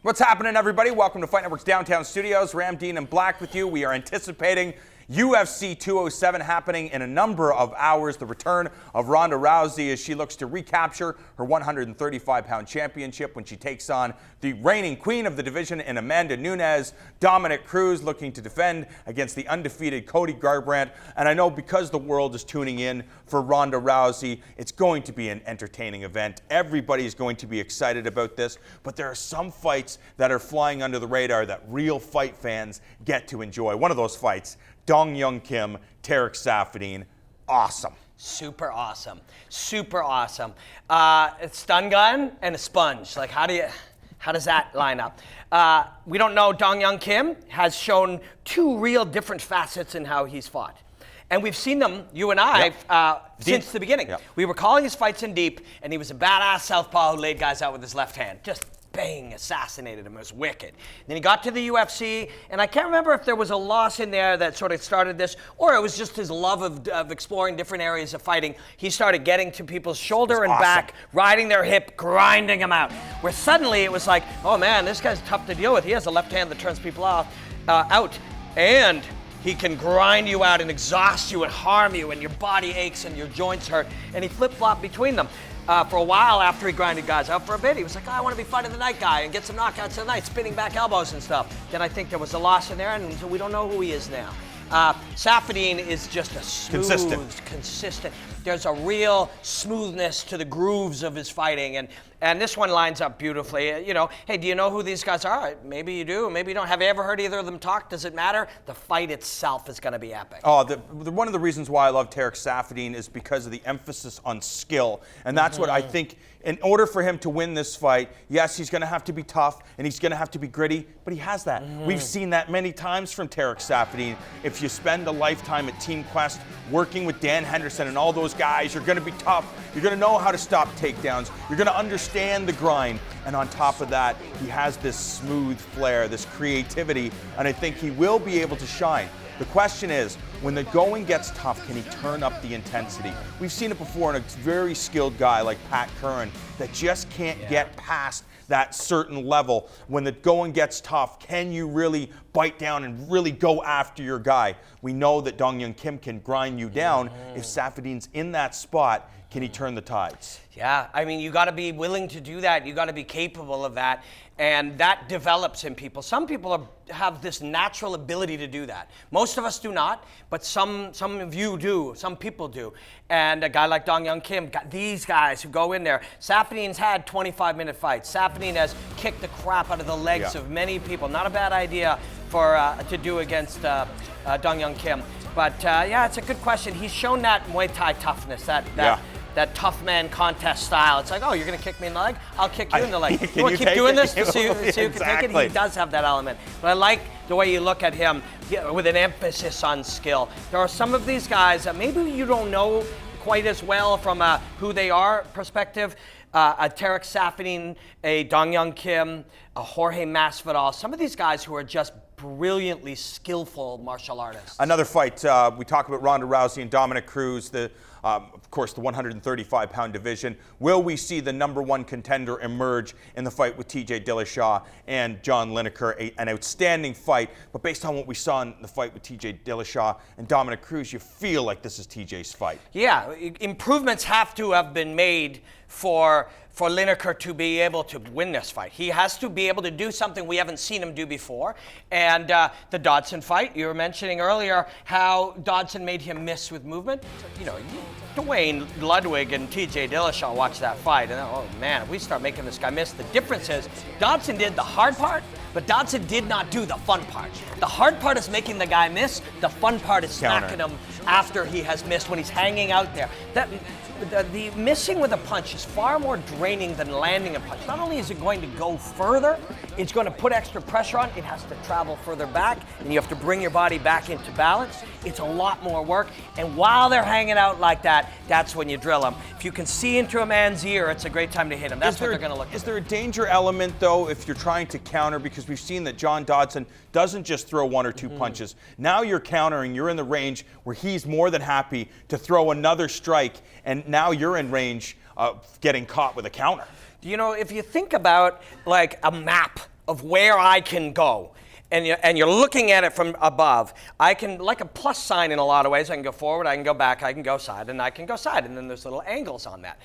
What's happening, everybody? Welcome to Fight Network's Downtown Studios. Ramdeen and Black with you. We are anticipating UFC 207 happening in a number of hours. The return of Ronda Rousey as she looks to recapture her 135-pound championship when she takes on the reigning queen of the division in Amanda Nunes. Dominic Cruz looking to defend against the undefeated Cody Garbrandt. And I know because the world is tuning in for Ronda Rousey, it's going to be an entertaining event. Everybody is going to be excited about this, but there are some fights that are flying under the radar that real fight fans get to enjoy. One of those fights, Dong Hyun Kim, Tarek Safidine, awesome. Super awesome. Super awesome. A stun gun and a sponge. Like, how does that line up? We don't know. Dong Hyun Kim has shown two real different facets in how he's fought. And we've seen them, you and I, since the beginning. Yep. We were calling his fights in deep, and he was a badass southpaw who laid guys out with his left hand. Just bang, assassinated him. It was wicked. Then he got to the UFC, and I can't remember if there was a loss in there that sort of started this, or it was just his love of exploring different areas of fighting. He started getting to people's shoulder and back, riding their hip, grinding them out. Where suddenly it was like, oh man, this guy's tough to deal with. He has a left hand that turns people out, and he can grind you out and exhaust you and harm you, and your body aches and your joints hurt. And he flip-flopped between them. For a while after he grinded guys out for a bit, he was like, oh, I want to be fight of the night guy and get some knockouts tonight, spinning back elbows and stuff. Then I think there was a loss in there, and so we don't know who he is now. Safidine is just a smooth, consistent. There's a real smoothness to the grooves of his fighting, and this one lines up beautifully. You know, hey, do you know who these guys are? Maybe you do, maybe you don't. Have you ever heard either of them talk? Does it matter? The fight itself is going to be epic. Oh, one of the reasons why I love Tarek Safidine is because of the emphasis on skill, and that's what I think. In order for him to win this fight, yes, he's going to have to be tough and he's going to have to be gritty, but he has that. We've seen that many times from Tarek Safidine. If you spend a lifetime at Team Quest working with Dan Henderson and all those guys, you're going to be tough. You're going to know how to stop takedowns. You're going to understand the grind. And on top of that, he has this smooth flair, this creativity, and I think he will be able to shine. The question is, when the going gets tough, can he turn up the intensity? We've seen it before in a very skilled guy like Pat Curran that just can't get past that certain level. When the going gets tough, can you really bite down and really go after your guy? We know that Dong Hyun Kim can grind you down. If Safidine's in that spot, can he turn the tides? Yeah, I mean, you got to be willing to do that. You got to be capable of that, and that develops in people. Some people have this natural ability to do that. Most of us do not, but some of you do. Some people do. And a guy like Dong Hyun Kim, these guys who go in there. Safidine's had 25-minute fights. Safidine has kicked the crap out of the legs of many people. Not a bad idea to do against Dong Hyun Kim. But yeah, it's a good question. He's shown that Muay Thai toughness, that tough man contest style. It's like, oh, you're going to kick me in the leg? I'll kick you in the leg. You want to keep doing this to see who can take it? He does have that element. But I like the way you look at him with an emphasis on skill. There are some of these guys that maybe you don't know quite as well from a who they are perspective. A Tarek Safidine, a Dong Hyun Kim, a Jorge Masvidal. Some of these guys who are just brilliantly skillful martial artists. Another fight, we talk about Ronda Rousey and Dominic Cruz, of course, the 135-pound division. Will we see the #1 contender emerge in the fight with TJ Dillashaw and John Lineker? An outstanding fight, but based on what we saw in the fight with TJ Dillashaw and Dominic Cruz, you feel like this is TJ's fight. Yeah, improvements have to have been made for Lineker to be able to win this fight. He has to be able to do something we haven't seen him do before. And the Dodson fight, you were mentioning earlier how Dodson made him miss with movement. You know, Dwayne Ludwig and TJ Dillashaw watched that fight, and oh man, if we start making this guy miss. The difference is Dodson did the hard part, but Dodson did not do the fun part. The hard part is making the guy miss. The fun part is smacking him after he has missed, when he's hanging out there. The missing with a punch is far more draining than landing a punch. Not only is it going to go further, it's going to put extra pressure on. It has to travel further back, and you have to bring your body back into balance. It's a lot more work, and while they're hanging out like that, that's when you drill them. If you can see into a man's ear, it's a great time to hit him. That's what they're going to look at. Is there a danger element, though, if you're trying to counter? Because we've seen that John Dodson doesn't just throw one or two punches. Now you're countering. You're in the range where he's more than happy to throw another strike, and now you're in range of getting caught with a counter. You know, if you think about like a map of where I can go. And you're looking at it from above. I can, like a plus sign in a lot of ways, I can go forward, I can go back, I can go side, and I can go side. And then there's little angles on that.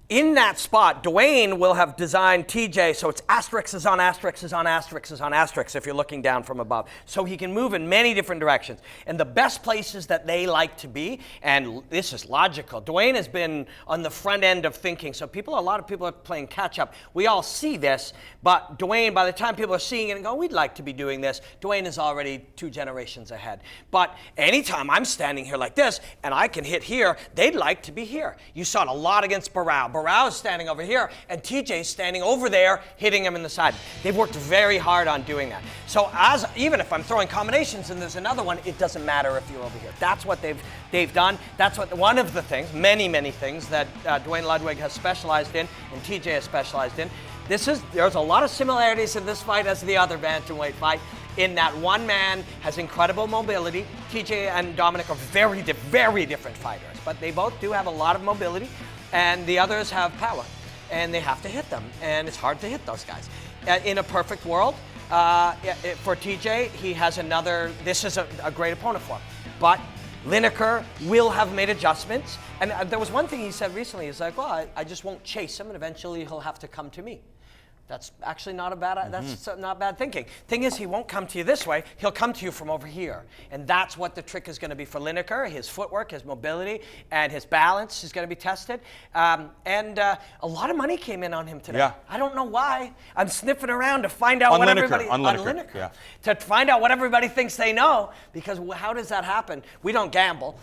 In that spot, Dwayne will have designed TJ so it's asterisks on asterisks on asterisks on asterisks if you're looking down from above. So he can move in many different directions. And the best places that they like to be, and this is logical, Dwayne has been on the front end of thinking. So a lot of people are playing catch up. We all see this, but Dwayne, by the time people are seeing it and go, we'd like to be doing this, Dwayne is already 2 generations ahead. But anytime I'm standing here like this and I can hit here, they'd like to be here. You saw it a lot against Barao. Barrao's standing over here, and TJ's standing over there, hitting him in the side. They've worked very hard on doing that. So even if I'm throwing combinations and there's another one, it doesn't matter if you're over here. That's what they've done. That's what one of the things, many things that Dwayne Ludwig has specialized in, and TJ has specialized in. There's a lot of similarities in this fight as the other bantamweight fight, in that one man has incredible mobility. TJ and Dominic are very different fighters, but they both do have a lot of mobility. And the others have power, and they have to hit them, and it's hard to hit those guys. In a perfect world, for TJ, he has this is a great opponent for him. But Lineker will have made adjustments, and there was one thing he said recently, he's like, well, I just won't chase him, and eventually he'll have to come to me. That's actually not a bad. That's not bad thinking. Thing is, he won't come to you this way. He'll come to you from over here, and that's what the trick is going to be for Lineker. His footwork, his mobility, and his balance is going to be tested. And a lot of money came in on him today. Yeah. I don't know why. I'm sniffing around to find out on what Lineker, everybody on Lineker, yeah. To find out what everybody thinks they know. Because how does that happen? We don't gamble.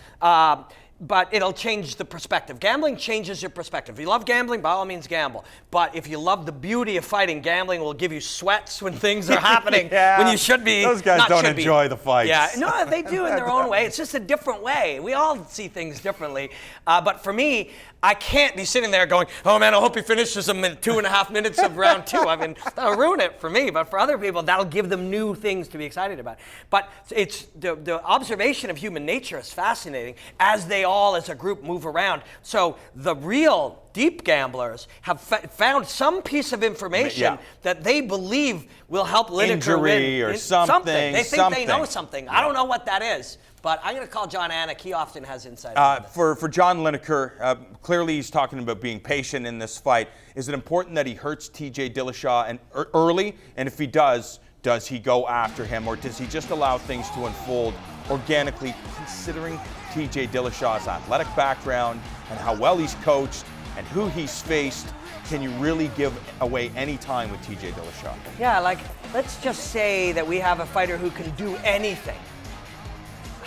But it'll change the perspective. Gambling changes your perspective. If you love gambling, by all means gamble. But if you love the beauty of fighting, gambling will give you sweats when things are happening, when you should be. Those guys don't enjoy the fights. Yeah, no, they do in their own way. It's just a different way. We all see things differently. But for me, I can't be sitting there going, oh man, I hope he finishes them in 2.5 minutes of round 2. I mean, that'll ruin it for me. But for other people, that'll give them new things to be excited about. But it's the observation of human nature is fascinating as they all as a group move around. So the real deep gamblers have found some piece of information that they believe will help Lineker Injury win. Or something. They think they know something. I don't know what that is. But I'm going to call John Anik. He often has insight. For John Lineker, clearly he's talking about being patient in this fight. Is it important that he hurts TJ Dillashaw early? And if he does he go after him? Or does he just allow things to unfold organically, considering TJ Dillashaw's athletic background and how well he's coached and who he's faced? Can you really give away any time with TJ Dillashaw? Yeah, like, let's just say that we have a fighter who can do anything.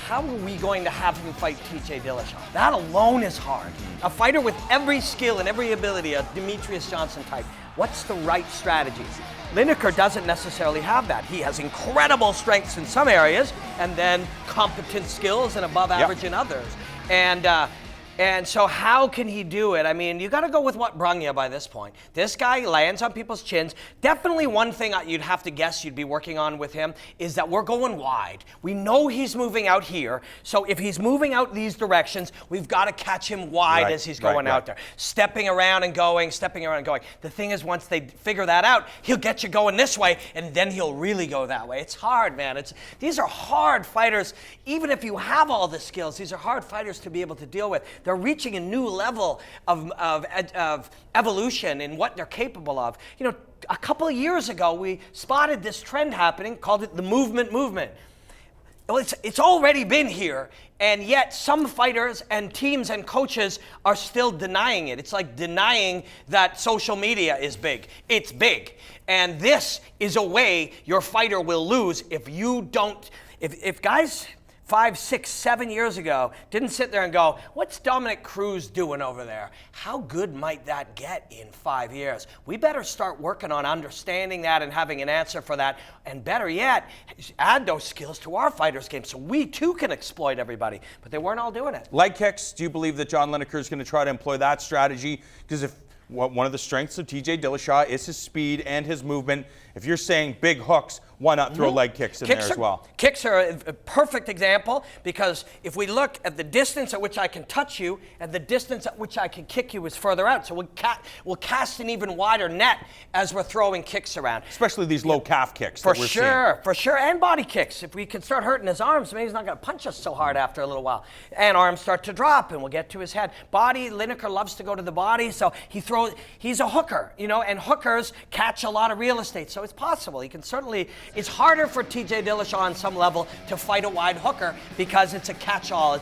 How are we going to have him fight TJ Dillashaw? That alone is hard. A fighter with every skill and every ability, a Demetrius Johnson type. What's the right strategy? Lineker doesn't necessarily have that. He has incredible strengths in some areas and then competent skills and above average in others. And so how can he do it? I mean, you got to go with what brung you by this point. This guy lands on people's chins. Definitely one thing you'd have to guess you'd be working on with him is that we're going wide. We know he's moving out here. So if he's moving out these directions, we've got to catch him wide as he's going out there. Stepping around and going, stepping around and going. The thing is, once they figure that out, he'll get you going this way, and then he'll really go that way. It's hard, man. These are hard fighters. Even if you have all the skills, these are hard fighters to be able to deal with. They're reaching a new level of evolution in what they're capable of. You know, a couple of years ago, we spotted this trend happening, called it the movement. Well, it's already been here, and yet some fighters and teams and coaches are still denying it. It's like denying that social media is big. It's big. And this is a way your fighter will lose if you don't, if guys 5, 6, 7 years ago didn't sit there and go, what's Dominic Cruz doing over there? How good might that get in 5 years? We better start working on understanding that and having an answer for that. And better yet, add those skills to our fighters' game so we too can exploit everybody. But they weren't all doing it. Leg kicks, do you believe that John Lineker is going to try to employ that strategy? Because if one of the strengths of TJ Dillashaw is his speed and his movement, If you're saying big hooks, why not throw leg kicks in there as well? Kicks are a perfect example, because if we look at the distance at which I can touch you and the distance at which I can kick you is further out. So we'll cast an even wider net as we're throwing kicks around. Especially these low calf kicks For that we're sure, seeing. for sure, and body kicks. If we can start hurting his arms, maybe he's not going to punch us so hard after a little while. And arms start to drop, and we'll get to his head. Body, Lineker loves to go to the body, so he's a hooker, you know, and hookers catch a lot of real estate, so it's possible. He can certainly, it's harder for TJ Dillashaw on some level to fight a wide hooker because it's a catch-all.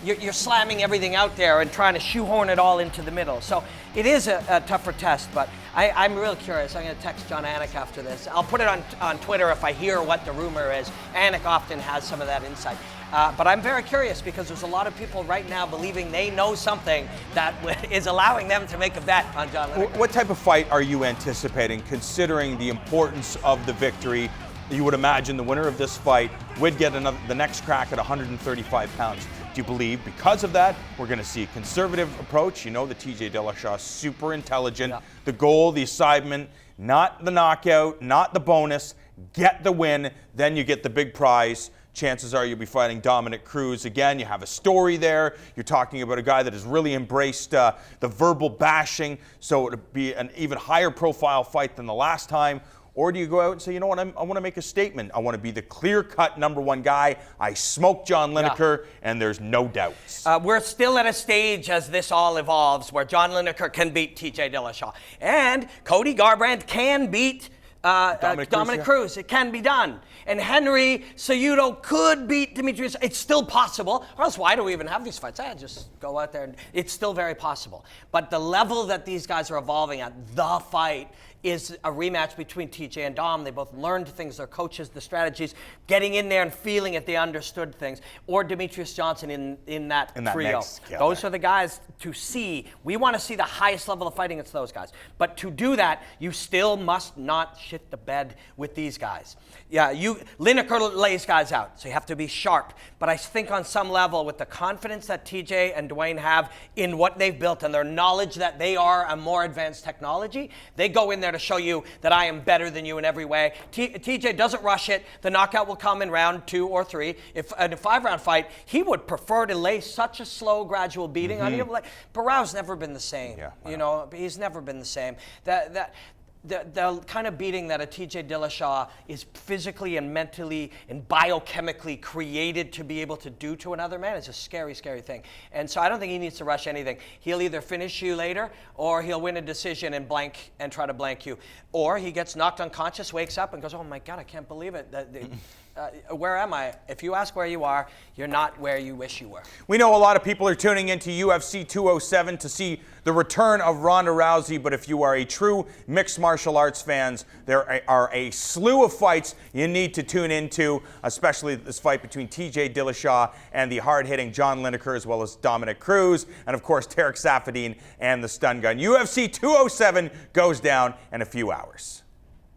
You're slamming everything out there and trying to shoehorn it all into the middle. So it is a tougher test, but I'm really curious. I'm going to text John Anik after this. I'll put it on Twitter if I hear what the rumor is. Anik often has some of that insight. But I'm very curious, because there's a lot of people right now believing they know something that is allowing them to make a bet on John Lineker. What type of fight are you anticipating, considering the importance of the victory? You would imagine the winner of this fight would get the next crack at 135 pounds. Do you believe because of that we're going to see a conservative approach? You know that TJ Dillashaw is super intelligent. Yeah. The goal, the assignment, not the knockout, not the bonus, get the win, then you get the big prize. Chances are you'll be fighting Dominic Cruz again. You have a story there. You're talking about a guy that has really embraced the verbal bashing, so it'll be an even higher profile fight than the last time. Or do you go out and say, you know what, I want to make a statement. I want to be the clear-cut #1 guy. I smoked John Lineker, and there's no doubts. We're still at a stage as this all evolves where John Lineker can beat TJ Dillashaw. And Cody Garbrandt can beat Dominic Cruz. It can be done. And Henry Cejudo could beat Demetrius. It's still possible. Or else why do we even have these fights? Just go out there. And it's still very possible. But the level that these guys are evolving at, the fight, is a rematch between TJ and Dom. They both learned things, their coaches, the strategies, getting in there and feeling it, they understood things. Or Demetrius Johnson in that trio. Those are the guys to see. We want to see the highest level of fighting. It's those guys. But to do that, you still must not shit the bed with these guys. Yeah, Lineker lays guys out, so you have to be sharp. But I think on some level, with the confidence that TJ and Dwayne have in what they've built and their knowledge that they are a more advanced technology, they go in there to show you that I am better than you in every way. TJ doesn't rush it. The knockout will come in round 2 or 3. If in a 5-round fight, he would prefer to lay such a slow, gradual beating on you. Like, Barrow's never been the same. Yeah, you know, he's never been the same. The kind of beating that a TJ Dillashaw is physically and mentally and biochemically created to be able to do to another man is a scary, scary thing. And so I don't think he needs to rush anything. He'll either finish you later, or he'll win a decision and try to blank you. Or he gets knocked unconscious, wakes up, and goes, oh my God, I can't believe it. Where am I? If you ask where you are, you're not where you wish you were. We know a lot of people are tuning into UFC 207 to see the return of Ronda Rousey, but if you are a true mixed martial arts fans, there are a slew of fights you need to tune into, especially this fight between TJ Dillashaw and the hard-hitting John Lineker, as well as Dominic Cruz, and of course Tarek Safidine and the stun gun. UFC 207 goes down in a few hours.